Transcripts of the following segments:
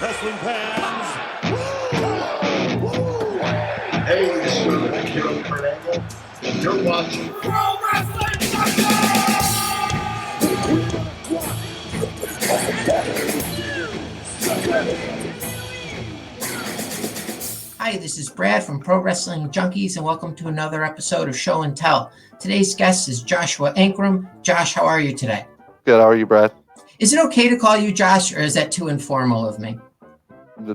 Wrestling fans. Hey, this is the Kid on Fernando, and you're watching Pro Wrestling Junkie! Hi, this is Brad from Pro Wrestling Junkies, and welcome to another episode of Show and Tell. Today's guest is Joshua Ankrom. Josh, how are you today? Good. How are you, Brad? Is it okay to call you Josh, or is that too informal of me?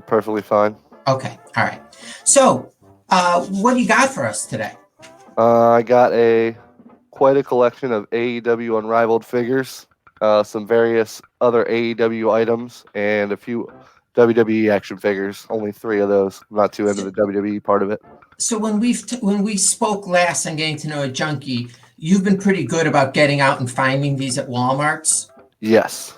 Perfectly fine. Okay, all right. So, what do you got for us today? I got quite a collection of AEW Unrivaled figures, some various other AEW items, and a few WWE action figures. Only 3 of those. I'm not too into the WWE part of it. So when we spoke last on Getting to Know a Junkie, you've been pretty good about getting out and finding these at Walmarts. Yes.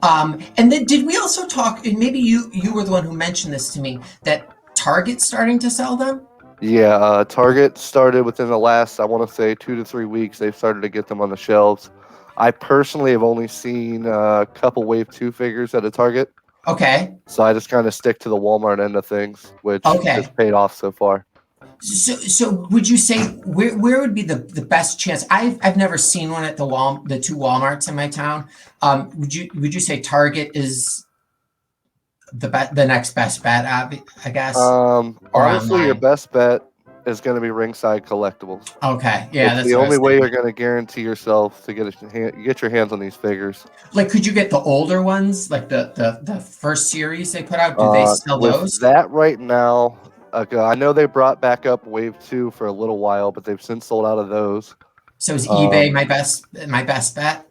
And then did we also talk, and maybe you were the one who mentioned this to me, that Target's starting to sell them? Yeah, Target started within the last, I want to say, 2 to 3 weeks. They've started to get them on the shelves. I personally have only seen a couple Wave 2 figures at a Target. Okay. So I just kind of stick to the Walmart end of things, which has paid off so far. So would you say where would be the best chance? I've never seen one at the 2 Walmarts in my town. Would you say Target is the next best bet? I guess. Honestly, your best bet is going to be Ringside Collectibles. Okay, yeah, that's the only way you're going to guarantee yourself to get your hands on these figures. Like, could you get the older ones, like the first series they put out? Do they sell those? That right now. I know they brought back up Wave 2 for a little while, but they've since sold out of those. So is eBay my best bet?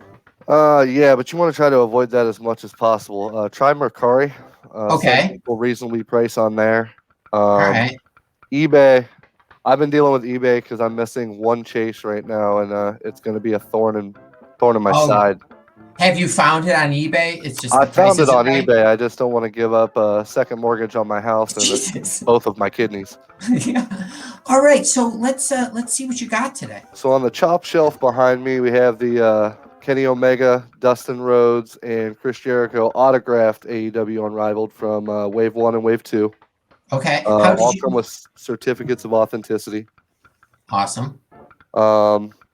Yeah, but you want to try to avoid that as much as possible. Try Mercari. Okay. Some people reasonably price on there. All right. eBay. I've been dealing with eBay because I'm missing one chase right now, and it's going to be a thorn in my side. Have you found it on eBay? It's just I found it on eBay. I just don't want to give up a second mortgage on my house and both of my kidneys. Yeah. All right. So let's see what you got today. So on the top shelf behind me, we have the Kenny Omega, Dustin Rhodes, and Chris Jericho autographed AEW Unrivaled from Wave 1 and Wave 2. Okay. All come with certificates of authenticity. Awesome.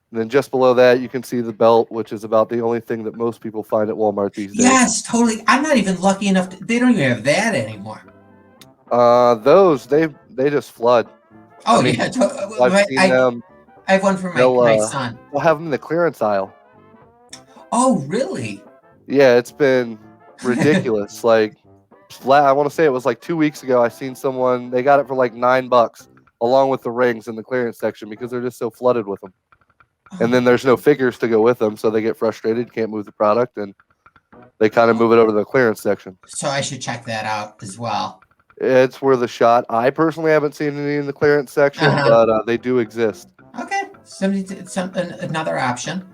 And then just below that, you can see the belt, which is about the only thing that most people find at Walmart these days. Yes, totally. I'm not even lucky enough. They don't even have that anymore. Those, they just flood. Oh, yeah. I've seen them. I have one for my son. They'll have them in the clearance aisle. Oh, really? Yeah, it's been ridiculous. Like, I want to say it was like 2 weeks ago, I seen someone, they got it for like $9 along with the rings in the clearance section because they're just so flooded with them. And then there's no figures to go with them, so they get frustrated, can't move the product, and they kind of move it over to the clearance section. So I should check that out as well. It's worth a shot. I personally haven't seen any in the clearance section, but they do exist. Okay, another option.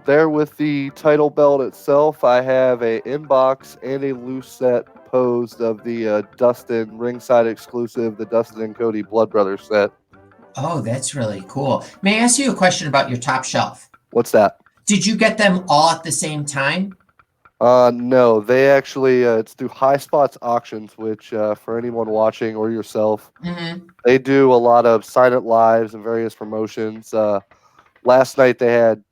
There with the title belt itself, I have a inbox and a loose set posed of the Dustin ringside exclusive, the Dustin and Cody Blood Brothers set. Oh, that's really cool. May I ask you a question about your top shelf? What's that? Did you get them all at the same time? No, they actually, it's through High Spots Auctions, which for anyone watching or yourself, they do a lot of silent lives and various promotions. Last night they had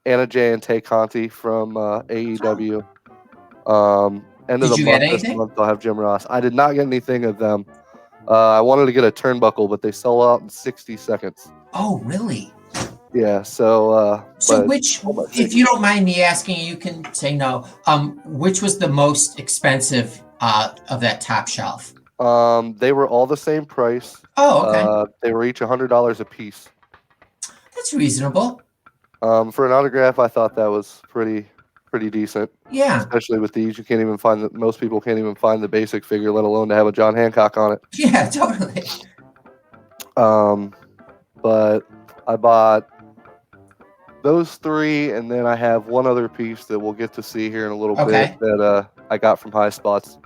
Anna Jay and Tay Conti from AEW. End of the month this month they'll have Jim Ross. I did not get anything of them. I wanted to get a turnbuckle, but they sell out in 60 seconds. Oh, really? Yeah, so... which, if you don't mind me asking, you can say no. Which was the most expensive of that top shelf? They were all the same price. Oh, okay. They were each $100 a piece. That's reasonable. For an autograph, I thought that was pretty decent. Yeah. Especially with these, most people can't even find the basic figure, let alone to have a John Hancock on it. Yeah, totally. But I bought those 3, and then I have one other piece that we'll get to see here in a little bit that I got from High Spots,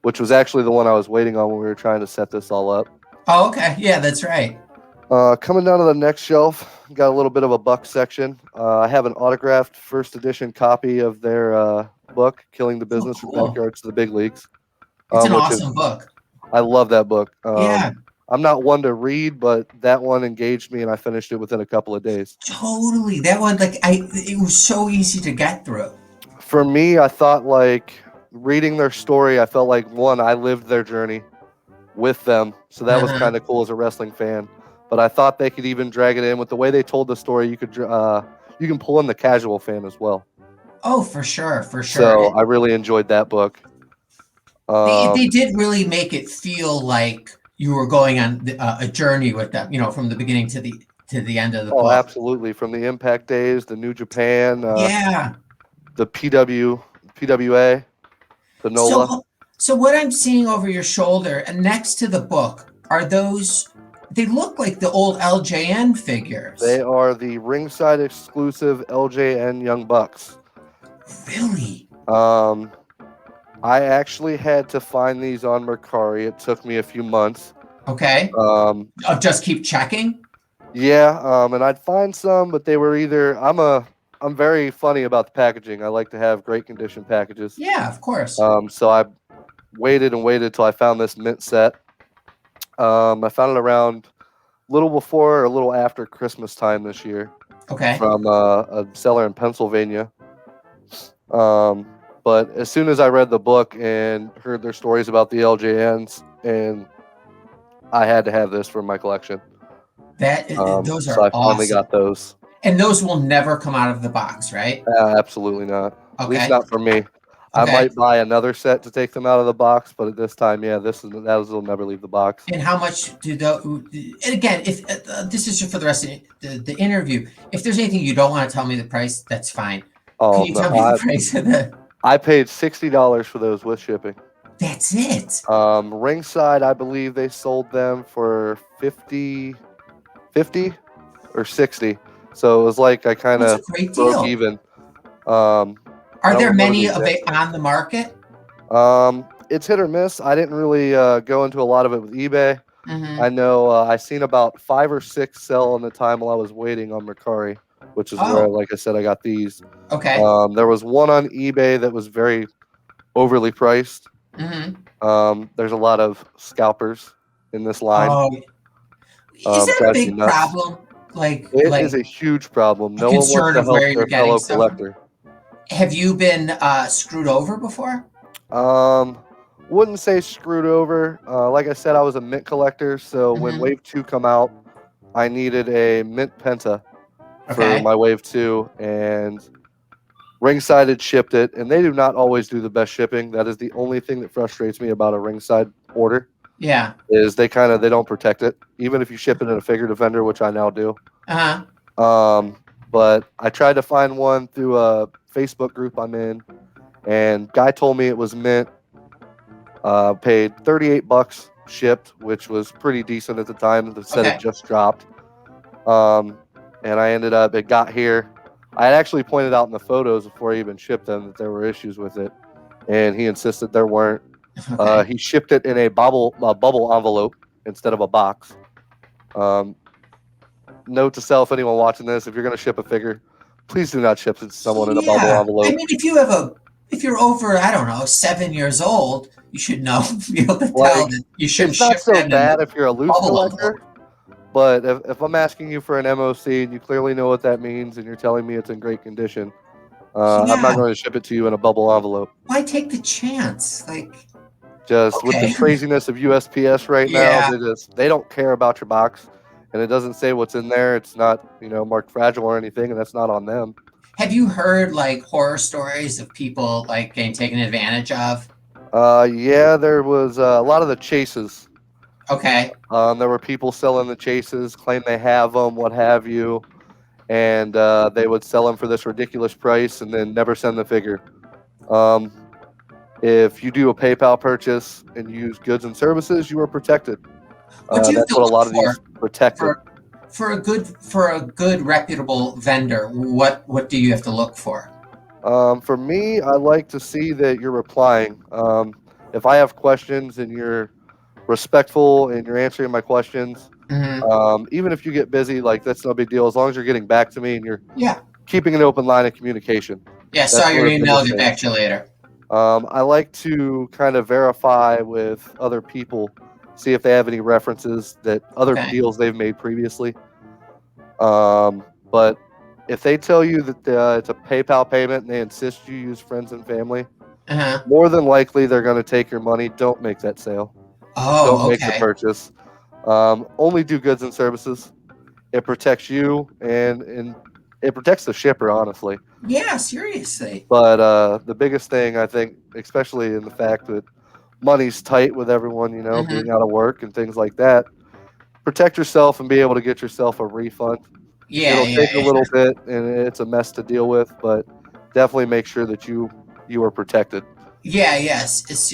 which was actually the one I was waiting on when we were trying to set this all up. Oh, okay. Yeah, that's right. Coming down to the next shelf, got a little bit of a Buck section. I have an autographed first edition copy of their book, Killing the Business from cool. Backyards to the Big Leagues. It's an which awesome book. I love that book. Yeah. I'm not one to read, but that one engaged me and I finished it within a couple of days. Totally. That one, it was so easy to get through. For me, I thought like reading their story, I felt like one, I lived their journey with them. So that was kind of cool as a wrestling fan. But I thought they could even drag it in with the way they told the story. You can pull in the casual fan as well. Oh, for sure. So I really enjoyed that book. They did really make it feel like you were going on a journey with them, from the beginning to the end of the book. Oh, absolutely. From the Impact days, the New Japan, the PWA, the NOLA. So what I'm seeing over your shoulder and next to the book are they look like the old LJN figures. They are the ringside exclusive LJN Young Bucks. Really? I actually had to find these on Mercari. It took me a few months. Okay. I'll just keep checking. Yeah. And I'd find some, but they were either I'm very funny about the packaging. I like to have great condition packages. Yeah, of course. So I waited till I found this mint set. I found it around a little before or a little after Christmas time this year. Okay. From a seller in Pennsylvania. But as soon as I read the book and heard their stories about the LJNs, and I had to have this for my collection. Those are so I finally awesome. got those. And those will never come out of the box, right? Absolutely not. Okay. At least not for me. I might buy another set to take them out of the box, but at this time, those will never leave the box. And how much do and again, if this is for the rest of the interview, if there's anything you don't want to tell me the price, that's fine. Can you tell me the price of the? I paid $60 for those with shipping. That's it. Ringside, I believe they sold them for 50 or 60. So it was like I kind of broke even. Are there many on the market? It's hit or miss. I didn't really go into a lot of it with eBay. Mm-hmm. I know I seen about 5 or 6 sell in the time while I was waiting on Mercari, which is where, like I said, I got these. Okay. There was one on eBay that was very overly priced. Mm-hmm. There's a lot of scalpers in this line. Is that a big problem? It is a huge problem. No one wants to help their fellow collector. Have you been screwed over before? Wouldn't say screwed over. Like I said, I was a mint collector, so when Wave 2 come out, I needed a mint Penta for my Wave 2, and Ringside had shipped it, and they do not always do the best shipping. That is the only thing that frustrates me about a Ringside order. Yeah. Is they don't protect it, even if you ship it in a figurative vendor, which I now do. But I tried to find one through a Facebook group I'm in, and guy told me it was mint. Paid $38 shipped, which was pretty decent at the time. They said it just dropped. And I ended up, it got here. I had actually pointed out in the photos before I even shipped them that there were issues with it, and he insisted there weren't. He shipped it in a bubble envelope instead of a box. Note to self: anyone watching this, if you're going to ship a figure, please do not ship it to someone in a bubble envelope. I mean, if you're over, I don't know, 7 years old, you should know, be able to tell that you shouldn't ship. It's not so bad if you're a loose collector, but if I'm asking you for an MOC and you clearly know what that means and you're telling me it's in great condition, I'm not going to ship it to you in a bubble envelope. Why take the chance? With the craziness of USPS right now, they don't care about your box, and it doesn't say what's in there. It's not marked fragile or anything, and that's not on them. Have you heard horror stories of people getting taken advantage of? There was a lot of the chases. Okay. There were people selling the chases, claim they have them, what have you, and they would sell them for this ridiculous price and then never send the figure. If you do a PayPal purchase and use goods and services, you are protected. That's what a lot of these protect. For a good reputable vendor, what do you have to look for? For me, I like to see that you're replying. If I have questions and you're respectful and you're answering my questions, Even if you get busy, like that's no big deal as long as you're getting back to me and you're Yeah. keeping an open line of communication. Yeah. That's Saw one your of the email. I'll biggest get back to you later. I like to kind of verify with other people, see if they have any references that other Okay. deals they've made previously. But if they tell you that it's a PayPal payment and they insist you use friends and family, Uh-huh. more than likely they're going to take your money. Don't make that sale. Don't Oh, make the okay. purchase. Only do goods and services. It protects you and it protects the shipper, honestly. Yeah, seriously. But the biggest thing, I think, especially in the fact that money's tight with everyone, being out of work and things like that, protect yourself and be able to get yourself a refund. Yeah, It'll yeah, take a little bit and it's a mess to deal with, but definitely make sure that you are protected. yeah, yes, it's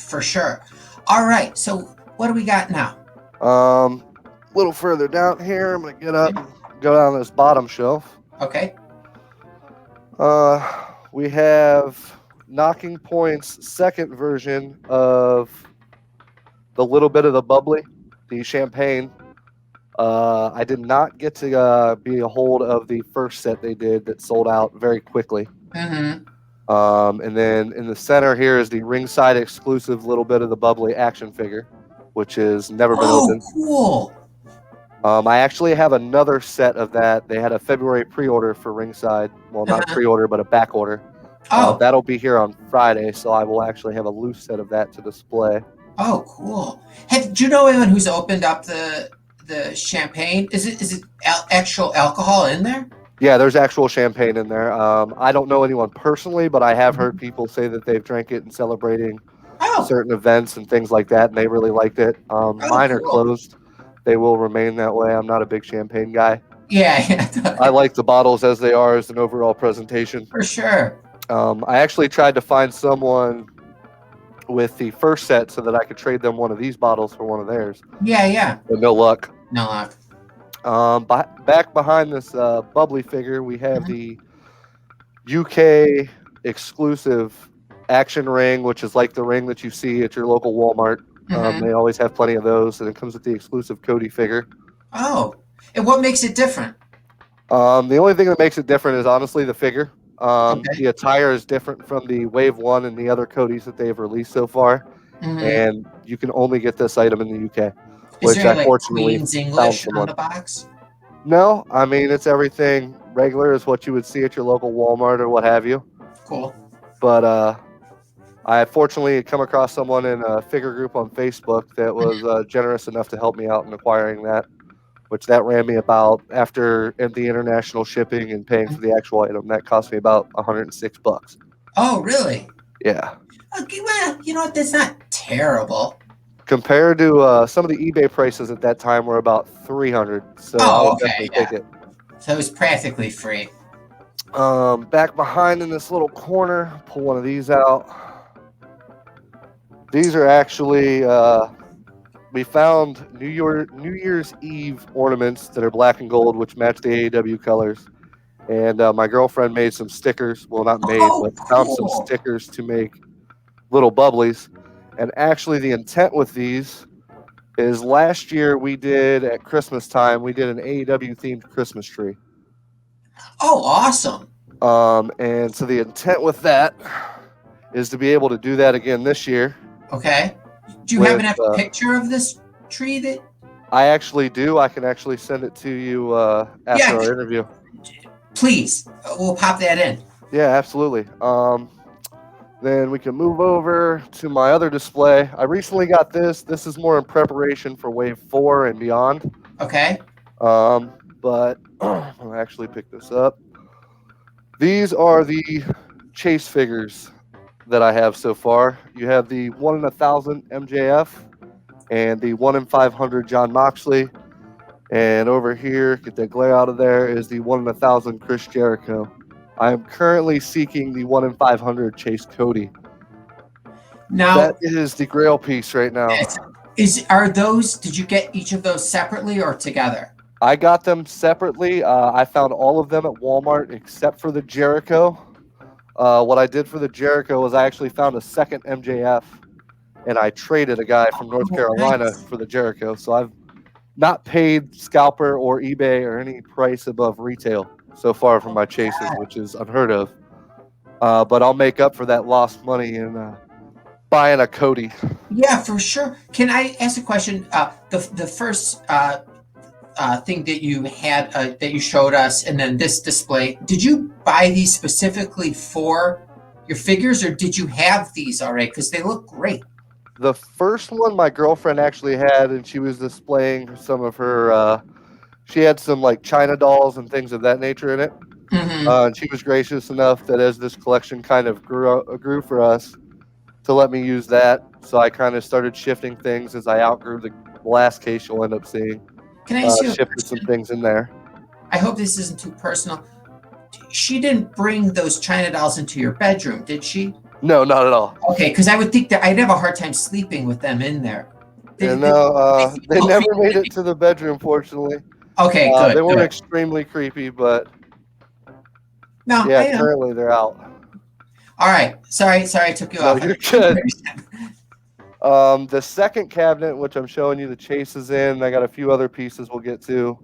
for sure. All right, so what do we got now? A little further down here, I'm gonna get up and go down this bottom shelf. Okay. We have Knocking Point's second version of the little bit of the bubbly, the champagne. I did not get to be a hold of the first set they did that sold out very quickly. Mm-hmm. And then in the center here is the ringside exclusive little bit of the bubbly action figure, which has never been Oh, opened. cool. I actually have another set of that. They had a February pre-order for ringside. Well, not a pre-order, but a back order. Oh, That'll be here on Friday, so I will actually have a loose set of that to display. oh, cool. Do you know anyone who's opened up the champagne? Is it actual alcohol in there? Yeah, there's actual champagne in there. I don't know anyone personally, but I have heard people say that they've drank it in celebrating Oh, certain events and things like that, and they really liked it. Mine are cool. closed. They will remain that way. I'm not a big champagne guy. Yeah, I like the bottles as they are as an overall presentation. for sure. I actually tried to find someone with the first set so that I could trade them one of these bottles for one of theirs, Yeah. but no luck. No luck. Back behind this bubbly figure, we have the UK exclusive action ring, which is like the ring that you see at your local Walmart. They always have plenty of those, and it comes with the exclusive Cody figure. Oh, and what makes it different? The only thing that makes it different is honestly the figure. Okay. The attire is different from the Wave 1 and the other Codys that they've released so far, and you can only get this item in the UK. Is Which there like unfortunately Queen's found English on someone. the box? No, I mean it's everything regular is what you would see at your local Walmart or what have you. Cool. But I fortunately had come across someone in a figure group on Facebook that was generous enough to help me out in acquiring that, which that ran me about after the international shipping and paying for the actual item. That cost me about $106. Oh, really? Yeah. Okay, well, you know what? That's not terrible. Compared to some of the eBay prices at that time were about $300, so I would definitely take it. So it was practically free. Back behind in this little corner, pull one of these out. These are actually we found New Year's Eve ornaments that are black and gold, which match the AEW colors. And my girlfriend made some stickers. Well, not made, but found some cool. stickers to make little bubblies. And actually, the intent with these is last year we did at Christmas time, we did an AEW themed Christmas tree. Oh, awesome. And so the intent with that is to be able to do that again this year. Okay. Do you happen to have a picture of this tree that? I actually do. I can actually send it to you after our interview. Please. We'll pop that in. Yeah, absolutely. Then we can move over to my other display. I recently got this. This is more in preparation for Wave 4 and beyond. Okay. But I'll actually pick this up. These are the chase figures that I have so far. You have the 1 in 1,000 MJF and the 1 in 500 John Moxley. And over here, get that glare out of there, is the 1 in 1,000 Chris Jericho. I am currently seeking the 1 in 500 Chase Cody. Now that is the Grail piece right now. Did you get each of those separately or together? I got them separately. I found all of them at Walmart except for the Jericho. What I did for the Jericho was I actually found a second MJF, and I traded a guy from North Carolina for the Jericho. So I've not paid scalper or eBay or any price above retail so far for my chases, which is unheard of. But I'll make up for that lost money in buying a Cody. Yeah, for sure. Can I ask a question? The first thing that you had that you showed us, and then this display. Did you buy these specifically for your figures, or did you have these already? Because they look great. The first one my girlfriend actually had, and she was displaying some of her. She had some like China dolls and things of that nature in it. And she was gracious enough that as this collection kind of grew for us, to let me use that. So I kind of started shifting things as I outgrew the last case you'll end up seeing. Can I ask you a Shifted some question? things in there. I hope this isn't too personal. She didn't bring those China dolls into your bedroom, did she? No, not at all. Okay, because I would think that I'd have a hard time sleeping with them in there. They never made it to the bedroom, fortunately. Okay, good. They weren't good. extremely creepy, but No, yeah, currently they're out. All right. Sorry, I took you No, off. you're good. The second cabinet, which I'm showing you the chases in, I got a few other pieces we'll get to,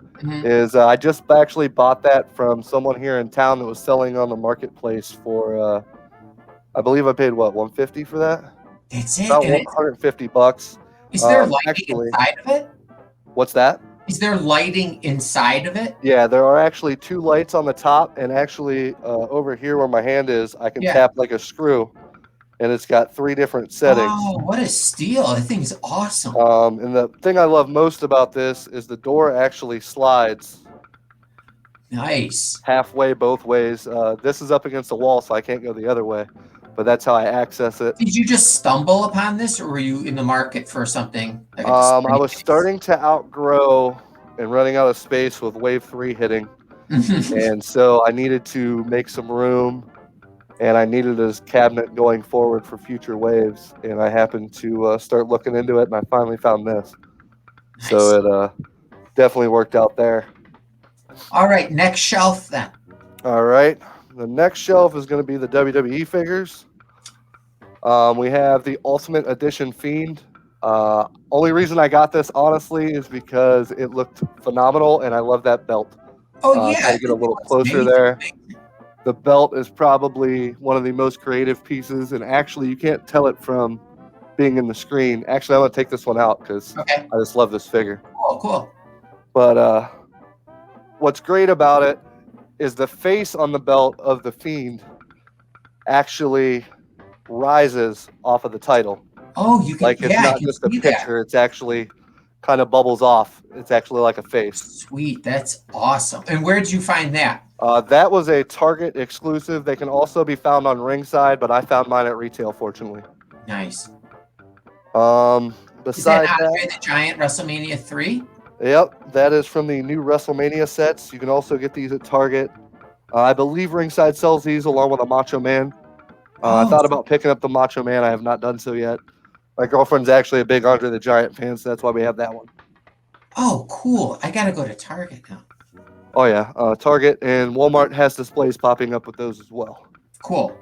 is I just actually bought that from someone here in town that was selling on the marketplace for, I believe I paid, what, $150 for that? That's it. About And $150. is there lighting actually, inside of it? What's that? Is there lighting inside of it? Yeah, there are actually 2 lights on the top, and actually over here where my hand is, I can tap like a screw, and it's got 3 different settings. Oh, what a steal. That thing is awesome. And the thing I love most about this is the door actually slides. Nice. Halfway both ways. This is up against the wall, so I can't go the other way, but that's how I access it. Did you just stumble upon this, or were you in the market for something? Like I was starting to outgrow and running out of space with Wave 3 hitting, and so I needed to make some room, and I needed a cabinet going forward for future waves, and I happened to start looking into it, and I finally found this. Nice. So it definitely worked out there. All right, next shelf then. All right, the next shelf is going to be the WWE figures. We have the Ultimate Edition Fiend. Only reason I got this, honestly, is because it looked phenomenal, and I love that belt. Oh, yeah. To get a little closer there. The belt is probably one of the most creative pieces, and actually, you can't tell it from being in the screen. Actually, I'm going to take this one out because I just love this figure. Oh, cool. But what's great about it is the face on the belt of the Fiend actually rises off of the title. Oh, you can, it's not just a picture. That. It's actually kind of bubbles off. It's actually like a face. Sweet. That's awesome. And where did you find that? That was a Target exclusive. They can also be found on Ringside, but I found mine at retail, fortunately. Nice. Besides is that Andre the Giant WrestleMania 3? Yep, that is from the new WrestleMania sets. You can also get these at Target. I believe Ringside sells these along with a Macho Man. I thought about picking up the Macho Man. I have not done so yet. My girlfriend's actually a big Andre the Giant fan, so that's why we have that one. Oh, cool. I got to go to Target now. Oh, yeah. Target and Walmart has displays popping up with those as well. Cool.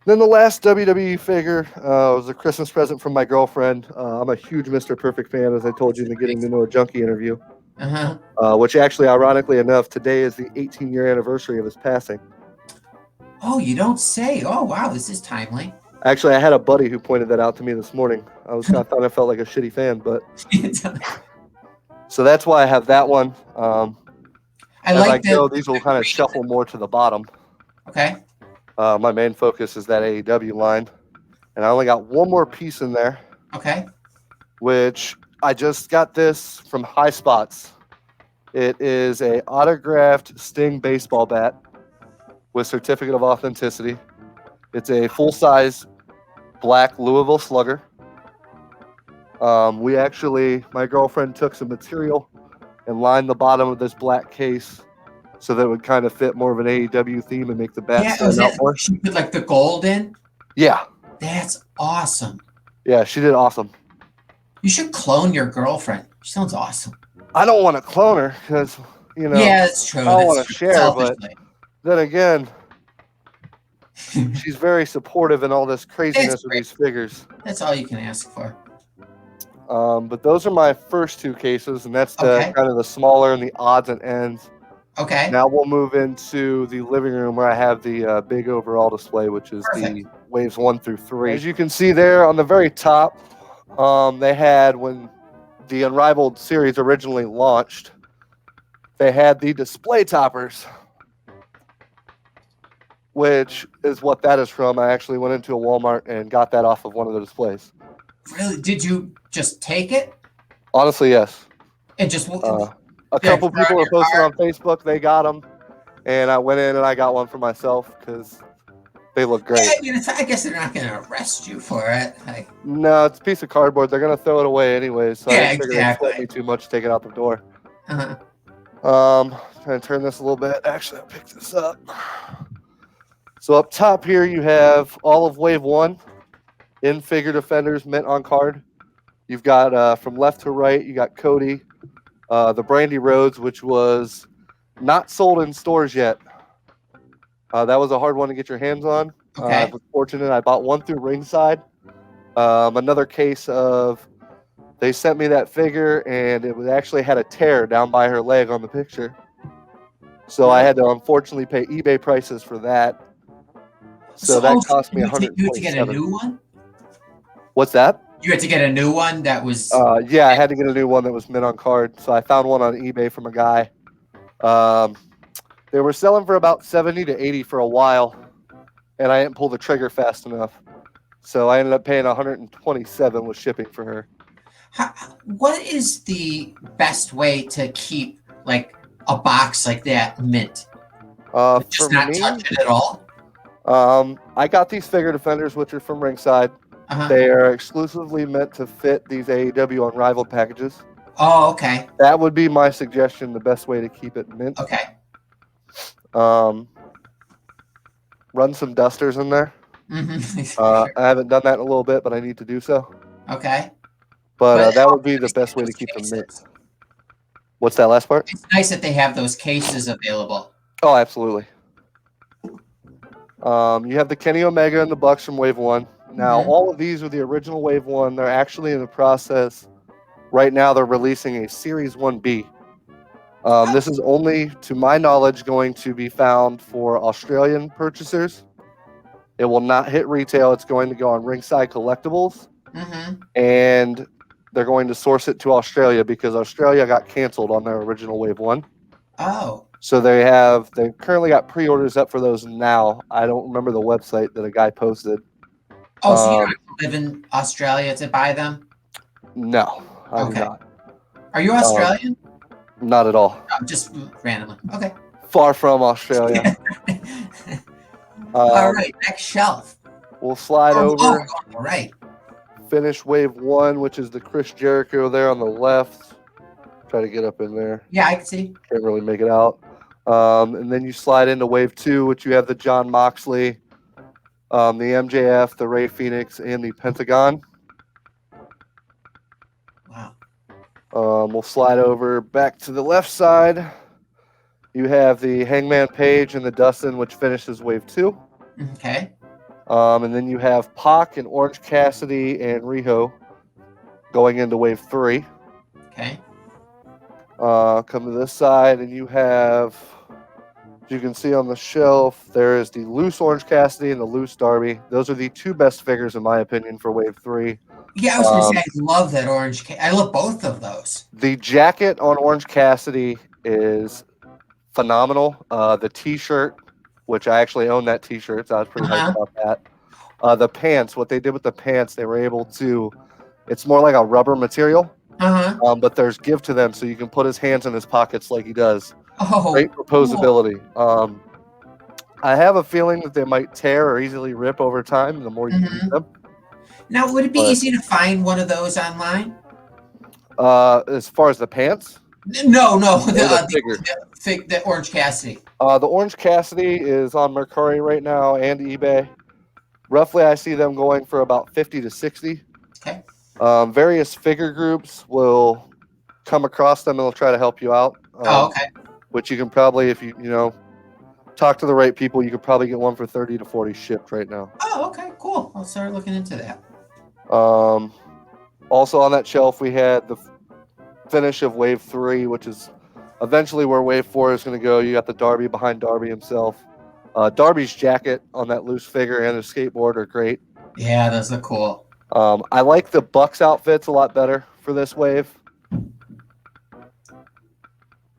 Then the last WWE figure was a Christmas present from my girlfriend. I'm a huge Mr. Perfect fan, as I told you in the Getting to Know a Junkie interview. Which actually, ironically enough, today is the 18-year anniversary of his passing. Oh, you don't say. Oh, wow. This is timely. Actually, I had a buddy who pointed that out to me this morning. I thought I felt like a shitty fan, but so that's why I have that one. These will kind of shuffle more to the bottom. Okay. My main focus is that AEW line, and I only got one more piece in there. Okay. Which I just got this from High Spots. It is a autographed Sting baseball bat with certificate of authenticity. It's a full-size black Louisville Slugger. My girlfriend took some material and lined the bottom of this black case so that it would kind of fit more of an AEW theme and make the bat stand out more. She put like the gold in? Yeah. That's awesome. Yeah, she did awesome. You should clone your girlfriend. She sounds awesome. I don't want to clone her because, yeah, that's true. I don't want to share, but then again, she's very supportive in all this craziness of these figures. That's all you can ask for. But those are my first two cases, and that's the Okay. kind of the smaller and the odds and ends. Okay. Now we'll move into the living room where I have the big overall display, which is Perfect. the waves 1 through 3. As you can see there on the very top, they had, when the Unrivaled series originally launched, they had the display toppers, which is what that is from. I actually went into a Walmart and got that off of one of the displays. Really? Did you just take it Honestly, yes. and just A couple people are posting on Facebook. They got them, and I went in and I got one for myself because they look great. Yeah, I mean, I guess they're not going to arrest you for it. No, it's a piece of cardboard. They're gonna throw it away anyways. So Yeah, I didn't figure exactly. they'd sweat me too much to take it out the door. Uh-huh. Trying to turn this a little bit. Actually, I'll pick this up. So up top here, you have all of Wave 1 in figure defenders mint on card. You've got from left to right, you got Cody, the Brandy Rhodes, which was not sold in stores yet. That was a hard one to get your hands on. Okay. I was fortunate. I bought one through Ringside. Another case of they sent me that figure and it was actually had a tear down by her leg on the picture. So I had to unfortunately pay eBay prices for that. So that cost me You had to get a $127. new one? What's that? You had to get a new one that was... Yeah, I had to get a new one that was mint on card. So I found one on eBay from a guy. They were selling for about 70 to 80 for a while, and I didn't pull the trigger fast enough. So I ended up paying 127 with shipping for her. What is the best way to keep like a box like that mint? Just For not me, touch it at all? I got these figure defenders, which are from Ringside. Uh-huh. They are exclusively meant to fit these AEW Unrivaled packages. Oh, okay. That would be my suggestion, the best way to keep it mint. Okay. Run some dusters in there. Mm-hmm. I haven't done that in a little bit, but I need to do so. Okay. But that would be the best way to keep them mint. What's that last part? It's nice that they have those cases available. Oh, absolutely. You have the Kenny Omega and the Bucks from Wave 1. Now, all of these are the original Wave 1. They're actually in the process. Right now, they're releasing a Series 1B. This is only, to my knowledge, going to be found for Australian purchasers. It will not hit retail. It's going to go on Ringside Collectibles. And they're going to source it to Australia because Australia got canceled on their original Wave 1. Oh. So they currently got pre-orders up for those now. I don't remember the website that a guy posted. Oh, so you don't have to live in Australia to buy them? No, I do not. Are you Australian? Not at all. Oh, just randomly. Okay. Far from Australia. All right, next shelf. We'll slide over. All right. Finish Wave 1, which is the Chris Jericho there on the left. Try to get up in there. Yeah, I can see. Can't really make it out. And then you slide into Wave 2, which you have the John Moxley, the MJF, the Rey Fenix, and the Pentagon. Wow. We'll slide over back to the left side. You have the Hangman Page and the Dustin, which finishes Wave 2. Okay. And then you have Pac and Orange Cassidy and Riho going into Wave 3. Okay. Come to this side, and you have, as you can see on the shelf, there is the loose Orange Cassidy and the loose Darby. Those are the two best figures, in my opinion, for Wave 3. Yeah, I was going to say, I love that orange. I love both of those. The jacket on Orange Cassidy is phenomenal. The T-shirt, which I actually own that T-shirt, so I was pretty hyped about that. The pants, what they did with the pants, they were able to, it's more like a rubber material. But there's give to them, so you can put his hands in his pockets like he does. Oh, great proposability. Cool. I have a feeling that they might tear or easily rip over time the more you use them. Now, would it be easy to find one of those online? As far as the pants? No, the Orange Cassidy. The Orange Cassidy is on Mercari right now and eBay. Roughly, I see them going for about 50 to 60. Okay. Various figure groups will come across them and they'll try to help you out. Okay. Which you can probably, if you talk to the right people, you could probably get one for 30 to 40 shipped right now. Oh, okay, cool. I'll start looking into that. Also on that shelf, we had the finish of Wave 3, which is eventually where Wave 4 is going to go. You got the Darby behind Darby himself. Darby's jacket on that loose figure and his skateboard are great. Yeah, those look cool. I like the Bucks outfits a lot better for this wave.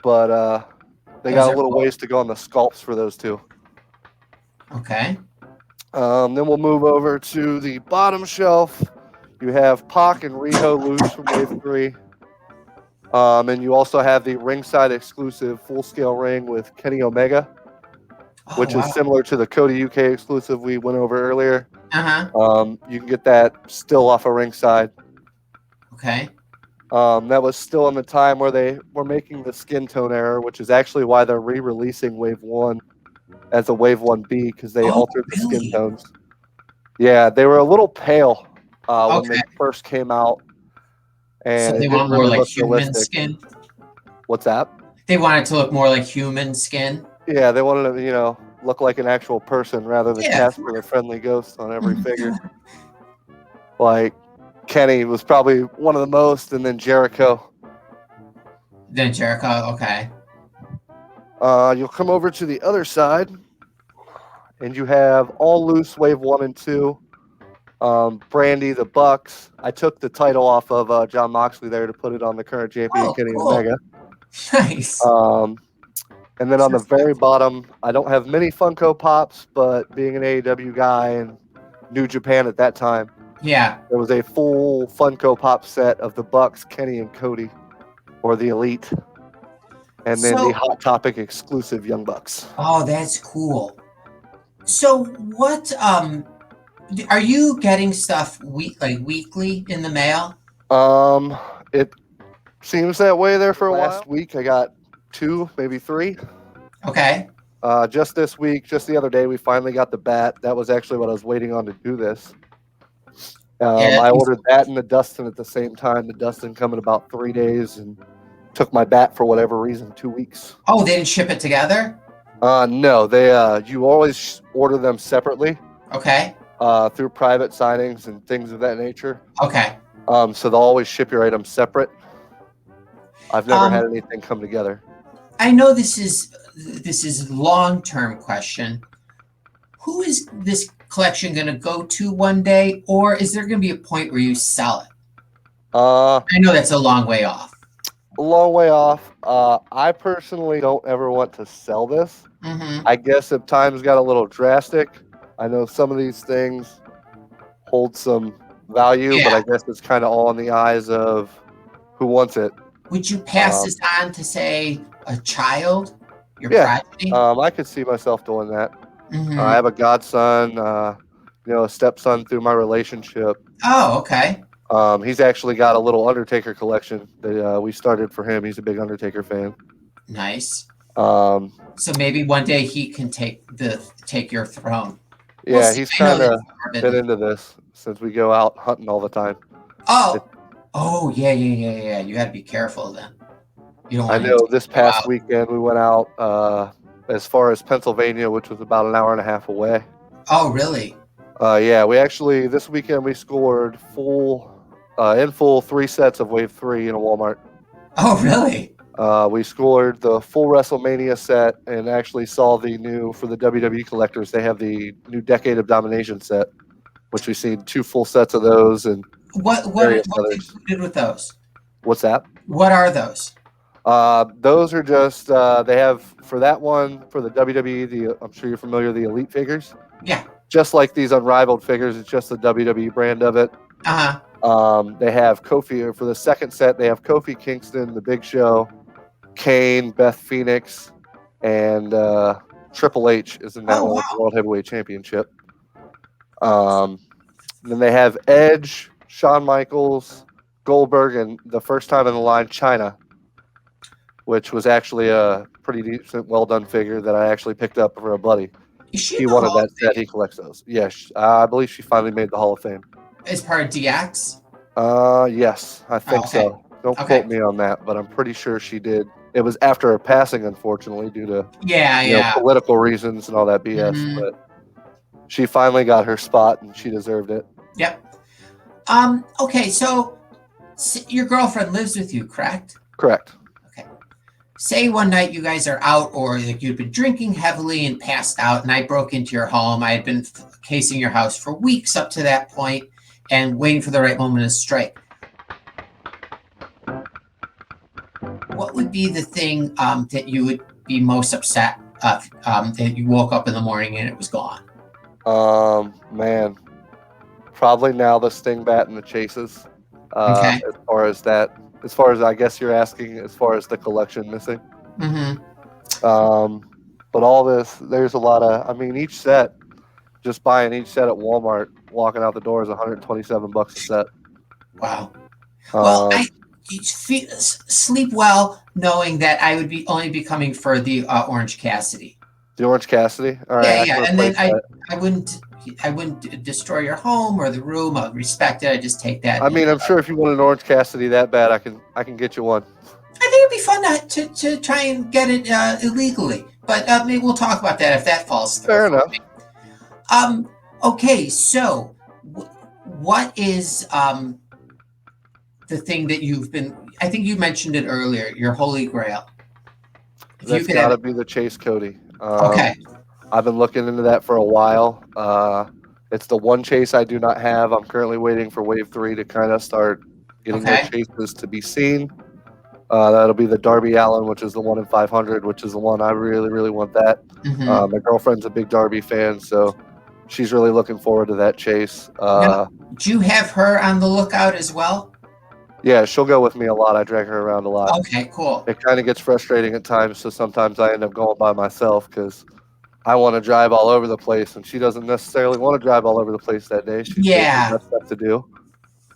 But they Those got are a little cool. ways to go on the sculpts for those two. Okay. Then we'll move over to the bottom shelf. You have Pac and Riho loose from Wave 3. And you also have the ringside exclusive full-scale ring with Kenny Omega, Oh, which wow. is similar to the Cody UK exclusive we went over earlier. Uh-huh. You can get that still off of ringside. Okay. That was still in the time where they were making the skin tone error, which is actually why they're re-releasing Wave 1 as a Wave 1B, because they altered the skin really? tones. Yeah, they were a little pale when they Okay. first came out, and So it they didn't want more really like look human realistic. skin? What's that? They want it to look more like human skin? Yeah, they wanted to, look like an actual person rather than Yeah. Casper the Friendly Ghost on every figure. Like, Kenny was probably one of the most, and then Jericho. Then Jericho, okay. You'll come over to the other side, and you have all loose Wave 1 and 2. Brandy, the Bucks. I took the title off of John Moxley there to put it on the current champion, Oh, Kenny cool. Omega. Nice. And then on the very bottom, I don't have many Funko Pops, but being an AEW guy in New Japan at that time, Yeah. there was a full Funko Pop set of the Bucks, Kenny and Cody, or the Elite, and then So- the Hot Topic exclusive Young Bucks. Oh, that's cool. So what are you getting stuff weekly in the mail? It seems that way there for a while. Last week I got 2, maybe 3. Okay. Just this week, just the other day, we finally got the bat. That was actually what I was waiting on to do this. Yeah. I ordered that and the Dustin at the same time. The Dustin come in about 3 days, and took my bat for whatever reason 2 weeks. Oh, they didn't ship it together? No, they you always order them separately Okay. through private signings and things of that nature. Okay. So they'll always ship your items separate. I've never had anything come together. I know this is long-term question. Who is this collection going to go to one day, or is there going to be a point where you sell it? I know that's a long way off. A long way off. I personally don't ever want to sell this. Mm-hmm. I guess if times got a little drastic, I know some of these things hold some value, but I guess it's kind of all in the eyes of who wants it. Would you pass this on to, say, a child? Your progeny? I could see myself doing that. Mm-hmm. I have a godson, a stepson through my relationship. Oh, okay. He's actually got a little Undertaker collection that we started for him. He's a big Undertaker fan. Nice. So maybe one day he can take your throne. Yeah, We'll he's see. I know kind of that's been into this since we go out hunting all the time. Oh, yeah. You got to be careful then. You don't I want know this past weekend we went out as far as Pennsylvania, which was about an hour and a half away. Oh, really? Yeah, we actually, this weekend we scored in full 3 sets of Wave 3 in a Walmart. Oh, really? We scored the full WrestleMania set and actually saw the new, for the WWE collectors, they have the new Decade of Domination set, which we've seen 2 full sets of those and What's included with those? What's that? What are those? Those are just, they have, for that one, for the WWE, I'm sure you're familiar with the Elite figures. Yeah. Just like these Unrivaled figures, it's just the WWE brand of it. Uh-huh. They have Kofi, for the second set, they have Kofi Kingston, The Big Show, Kane, Beth Phoenix, and Triple H is in that one with the World Heavyweight Championship. Then they have Edge, Shawn Michaels, Goldberg, and the first time in the line, Chyna, which was actually a pretty decent, well-done figure that I actually picked up for a buddy. He wanted that set. He collects those. Yes, I believe she finally made the Hall of Fame. As part of DX? Yes, I think so. Don't quote me on that, but I'm pretty sure she did. It was after her passing, unfortunately, due to political reasons and all that BS. Mm-hmm. But she finally got her spot, and she deserved it. Yep. Okay, so Your girlfriend lives with you, correct? Correct. Okay. Say one night you guys are out, or like you've been drinking heavily and passed out, and I broke into your home. I had been casing your house for weeks up to that point and waiting for the right moment to strike. What would be the thing that you would be most upset that you woke up in the morning and it was gone? Man, probably now the sting bat and the chases. Okay. As far as I guess you're asking, as far as the collection missing. Mm-hmm. But all this, there's a lot of. I mean, each set, just buying each set at Walmart, walking out the door is $127 a set. Wow. Well, I Um, sleep well knowing that I would only be coming for the Orange Cassidy. the Orange Cassidy. All right, I Yeah, can and then replace that. I wouldn't destroy your home or the room. I would respect it. I just take that. I mean, I'm sure if you want an Orange Cassidy that bad, I can get you one. I think it'd be fun to try and get it illegally, but maybe we'll talk about that if that falls through. Fair enough. Okay, so what is the thing that you've been? I think you mentioned it earlier. Your holy grail. If That's you could got to have, be the Chase Cody. okay, I've been looking into that for a while. It's the one chase I do not have. I'm currently waiting for Wave 3 to kind of start getting their okay, chases to be seen. That'll be the Darby Allen, which is the 1 in 500, which is the one I really, really want that. mm-hmm. My girlfriend's a big Darby fan, so she's really looking forward to that chase. Now, do you have her on the lookout as well? Yeah, she'll go with me a lot. I drag her around a lot. Okay, cool. It kind of gets frustrating at times, so sometimes I end up going by myself because I want to drive all over the place, and she doesn't necessarily want to drive all over the place that day. She's Yeah. got stuff to do,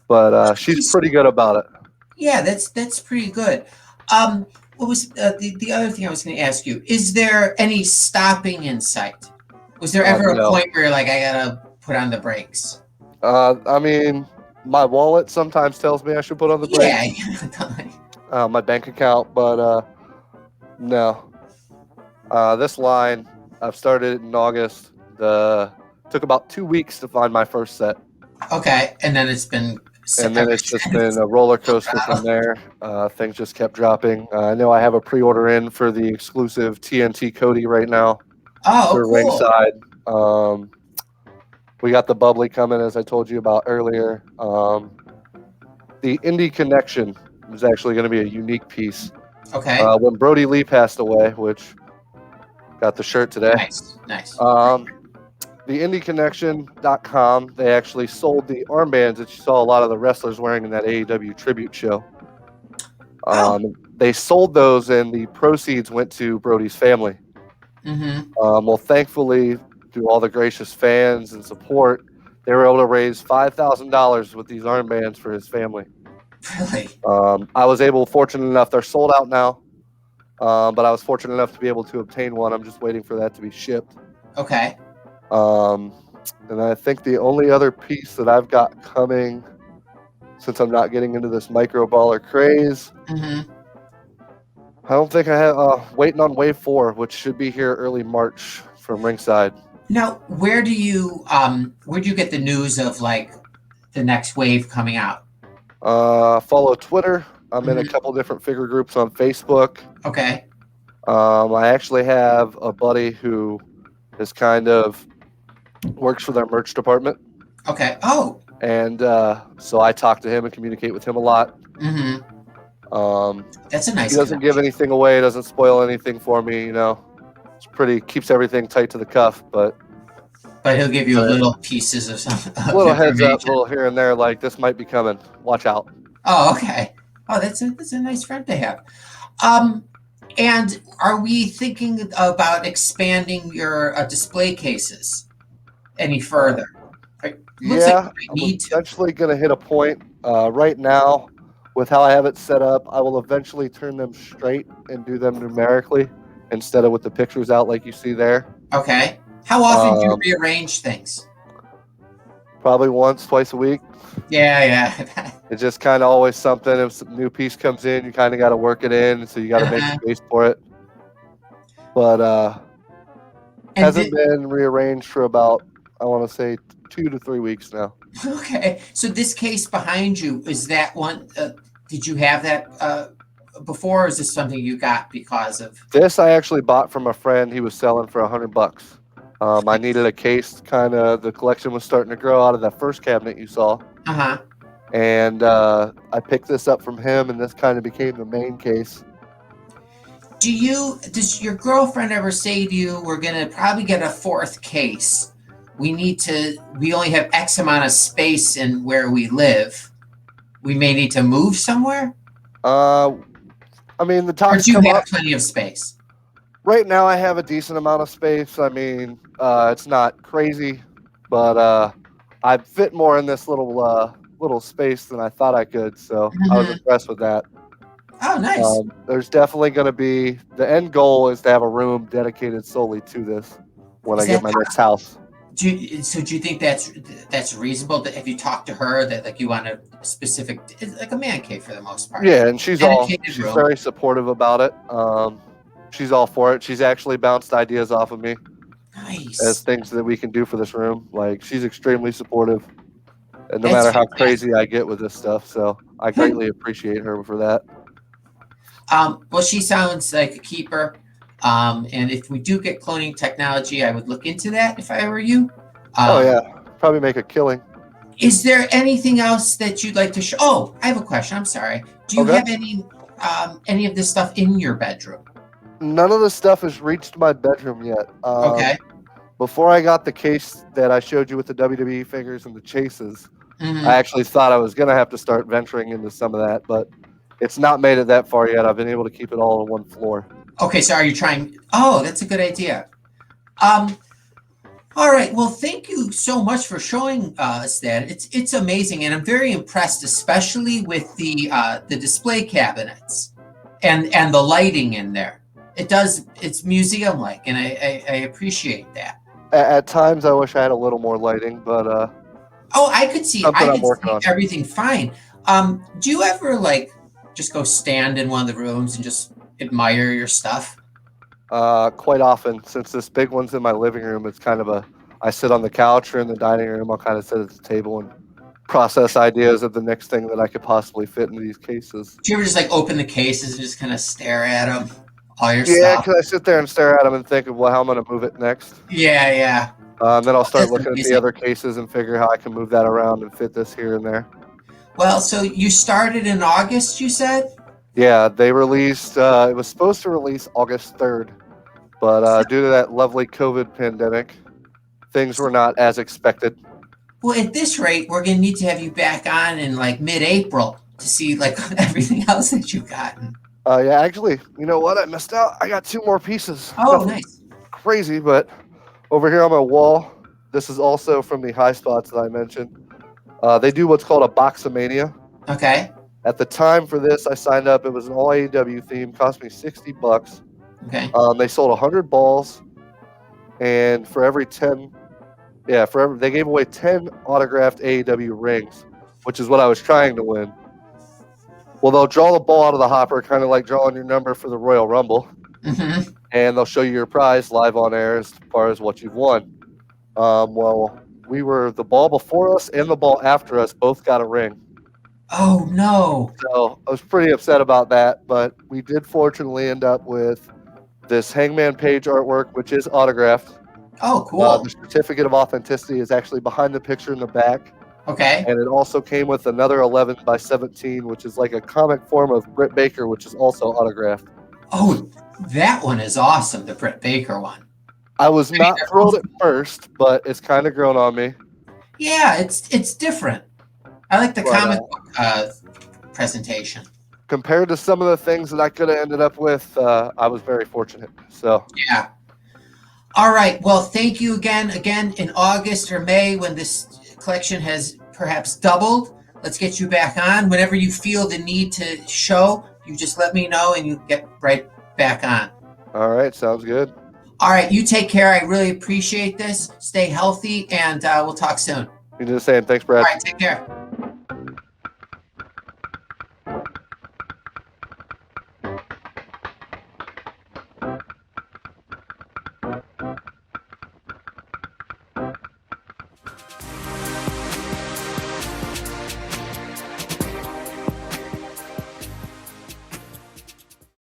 but she's pretty good about it. Yeah, that's pretty good. What was the other thing I was going to ask you? Is there any stopping in sight? Was there ever a No. point where you're like, I gotta put on the brakes? I mean, my wallet sometimes tells me I should put on the brakes. Yeah. My bank account, but no. This line, I've started in August. Took about 2 weeks to find my first set. Okay, and then it's been. And then it's just been a roller coaster from there. Things just kept dropping. I know I have a pre-order in for the exclusive TNT Cody right now. Oh, For cool. ringside. We got the bubbly coming, as I told you about earlier. The Indie Connection is actually going to be a unique piece. Okay. When Brody Lee passed away, which got the shirt today. Nice. The IndieConnection.com, they actually sold the armbands that you saw a lot of the wrestlers wearing in that AEW tribute show. They sold those, and the proceeds went to Brody's family. Mm-hmm. Well, thankfully, through all the gracious fans and support, they were able to raise $5,000 with these armbands for his family. Really? I was fortunate enough, they're sold out now, but I was fortunate enough to be able to obtain one. I'm just waiting for that to be shipped. Okay. And I think the only other piece that I've got coming, since I'm not getting into this micro baller craze, Mm-hmm. I don't think I have, waiting on Wave 4, which should be here early March from ringside. Now, where'd you get the news of like the next wave coming out? Follow Twitter. I'm in a couple different figure groups on Facebook. Okay. I actually have a buddy who is kind of works for their merch department. Okay. Oh. And so I talk to him and communicate with him a lot. Mm-hmm. That's a nice. He doesn't give anything away. Doesn't spoil anything for me. You know, it's keeps everything tight to the cuff. But he'll give you little pieces of something. Little heads up, little here and there. Like this might be coming. Watch out. Oh, okay. Oh, that's a nice friend to have. And are we thinking about expanding your display cases any further? Looks like we need to. I'm eventually going to hit a point. Right now, with how I have it set up, I will eventually turn them straight and do them numerically instead of with the pictures out like you see there. Okay. How often do you rearrange things? Probably once, twice a week. Yeah. It's just kind of always something. If some new piece comes in, you kind of got to work it in, so you got to make space for it. But hasn't been rearranged for about I want to say 2 to 3 weeks now. Okay. So this case behind you, is that one, did you have that before, or is this something you got because of? This I actually bought from a friend. He was selling for $100. I needed a case. Kind of the collection was starting to grow out of that first cabinet you saw, Uh-huh. and I picked this up from him, and this kind of became the main case. Does your girlfriend ever say to you, we're gonna probably get a fourth case? We only have X amount of space in where we live. We may need to move somewhere? I mean, the Or talks do you come have up. plenty of space? Right now, I have a decent amount of space. I mean, it's not crazy, but I fit more in this little space than I thought I could. So I was Mhm. impressed with that. Oh, nice. There's definitely going to be the end goal is to have a room dedicated solely to this when I Is get that my next house. do you think that's reasonable? That if you talk to her, that like you want a specific, it's like a man cave for the most part, Yeah, and she's dedicated room? very supportive about it. She's all for it. She's actually bounced ideas off of me as Nice. things that we can do for this room. Like she's extremely supportive, and no That's matter how fantastic. crazy I get with this stuff, so I greatly appreciate her for that. Well, she sounds like a keeper. And if we do get cloning technology, I would look into that if I were you. Oh Um, yeah, probably make a killing. is there anything else that you'd like to show? Oh, I have a question. I'm sorry. Do you Okay. have any of this stuff in your bedroom? None of the stuff has reached my bedroom yet. Okay. Before I got the case that I showed you with the WWE figures and the chases, I Hmm. actually thought I was going to have to start venturing into some of that, but it's not made it that far yet. I've been able to keep it all on one floor. Okay. So are you trying? Oh, that's a good idea. Um, all right. Well, thank you so much for showing us that. It's amazing, and I'm very impressed, especially with the display cabinets and the lighting in there. It's museum like, and I appreciate that. At times, I wish I had a little more lighting, but Oh, I could see something I'm working on. everything fine. Do you ever like just go stand in one of the rooms and just admire your stuff? Quite often, since this big one's in my living room, it's kind of I sit on the couch or in the dining room. I'll kind of sit at the table and process ideas of the next thing that I could possibly fit into these cases. Do you ever just like open the cases and just kind of stare at them, all your Yeah, stuff? because I sit there and stare at them and think of how I'm going to move it next. Yeah, yeah. Then I'll start That's looking at the amazing. other cases and figure how I can move that around and fit this here and there. Well, so you started in August, you said? Yeah, they released. It was supposed to release August 3rd, but due to that lovely COVID pandemic, things were not as expected. Well, at this rate, we're gonna need to have you back on in like mid-April to see like everything else that you've gotten. Yeah, actually, you know what? I missed out. I got 2 more pieces. Oh, Nothing nice. crazy, but over here on my wall, this is also from the high spots that I mentioned. They do what's called a Boxomania. Okay. At the time for this, I signed up. It was an all AEW theme, cost me $60. Okay. They sold 100 balls, and for every 10, they gave away 10 autographed AEW rings, which is what I was trying to win. Well, they'll draw the ball out of the hopper, kind of like drawing your number for the Royal Rumble, Hmm. and they'll show you your prize live on air as far as what you've won. Well, the ball before us and the ball after us both got a ring. Oh no. So I was pretty upset about that, but we did fortunately end up with this Hangman Page artwork, which is autographed. Oh, cool. The certificate of authenticity is actually behind the picture in the back, Okay. and it also came with another 11 by 17, which is like a comic form of Britt Baker, which is also autographed. Oh, that one is awesome. The Britt Baker one. I was not they're thrilled both- at first, but it's kind of grown on me. Yeah, it's different. I like the But, comic book presentation. Compared to some of the things that I could have ended up with, I was very fortunate. So Yeah. All right. Well, thank you again in August or May when this collection has perhaps doubled. Let's get you back on. Whenever you feel the need to show, you just let me know and you get right back on. all right, sounds good. All right. You take care. I really appreciate this. Stay healthy and we'll talk soon. You do the same. Thanks, All Brad. right. Take care.